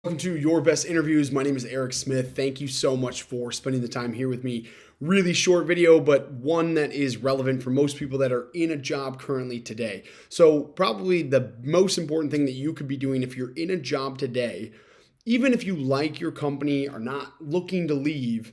Welcome to Your Best Interviews. My name is Eric Smith. Thank you so much for spending the time here with me. Really short video, but one that is relevant for most people that are in a job currently today. So probably the most important thing that you could be doing if you're in a job today, even if you like your company, are not looking to leave,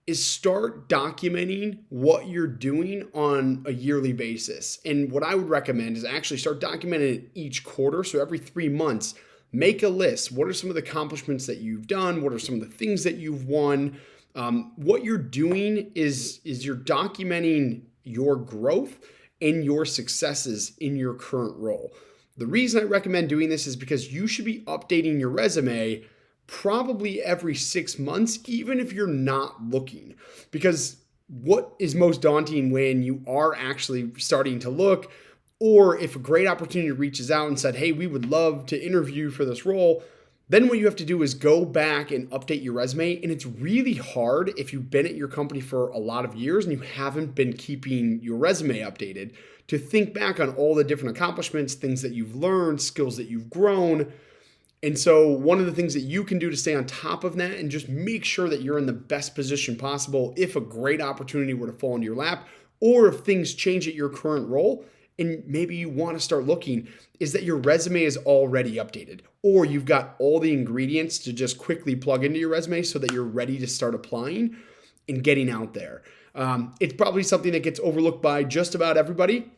is start documenting what you're doing on a yearly basis. And what I would recommend is actually start documenting it each quarter. So every 3 months, make a list. What are some of the accomplishments that you've done? What are some of the things that you've won? What you're doing is you're documenting your growth and your successes in your current role. The reason I recommend doing this is because you should be updating your resume probably every 6 months, even if you're not looking. Because what is most daunting when you are actually starting to look, or if a great opportunity reaches out and said, hey, we would love to interview for this role, then what you have to do is go back and update your resume. And it's really hard if you've been at your company for a lot of years and you haven't been keeping your resume updated to think back on all the different accomplishments, things that you've learned, skills that you've grown. And so one of the things that you can do to stay on top of that and just make sure that you're in the best position possible if a great opportunity were to fall into your lap, or if things change at your current role and maybe you want to start looking, is that your resume is already updated, or you've got all the ingredients to just quickly plug into your resume so that you're ready to start applying and getting out there. It's probably something that gets overlooked by just about everybody,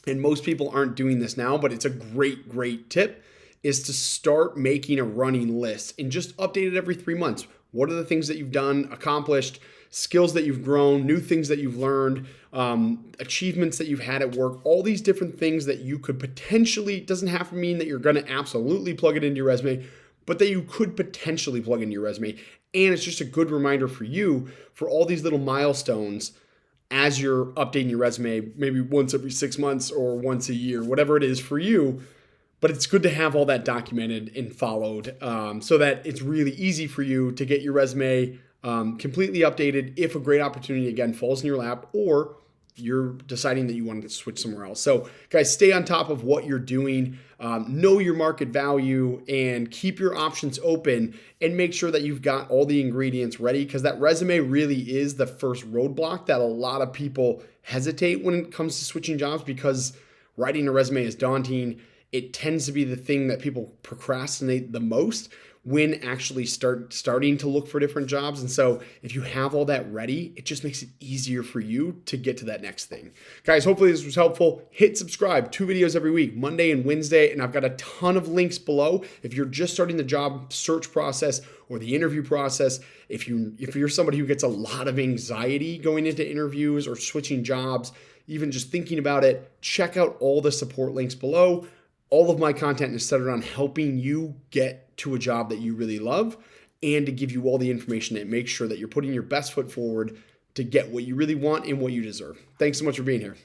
and most people aren't doing this now, but it's a great tip, is to start making a running list and just update it every 3 months. What are the things that you've done, accomplished, skills that you've grown, new things that you've learned, achievements that you've had at work, all these different things that you could potentially, it doesn't have to mean that you're going to absolutely plug it into your resume, but that you could potentially plug into your resume. And it's just a good reminder for you for all these little milestones as you're updating your resume, maybe once every 6 months or once a year, whatever it is for you. But it's good to have all that documented and followed, so that it's really easy for you to get your resume completely updated if a great opportunity, again, falls in your lap, or you're deciding that you want to switch somewhere else. So guys, stay on top of what you're doing, know your market value, and keep your options open, and make sure that you've got all the ingredients ready, because that resume really is the first roadblock that a lot of people hesitate when it comes to switching jobs, because writing a resume is daunting. It tends to be the thing that people procrastinate the most when actually starting to look for different jobs. And so if you have all that ready, it just makes it easier for you to get to that next thing. Guys, hopefully this was helpful. Hit subscribe, 2 videos every week, Monday and Wednesday. And I've got a ton of links below. If you're just starting the job search process or the interview process, if you're somebody who gets a lot of anxiety going into interviews or switching jobs, even just thinking about it, check out all the support links below. All of my content is centered on helping you get to a job that you really love, and to give you all the information that makes sure that you're putting your best foot forward to get what you really want and what you deserve. Thanks so much for being here.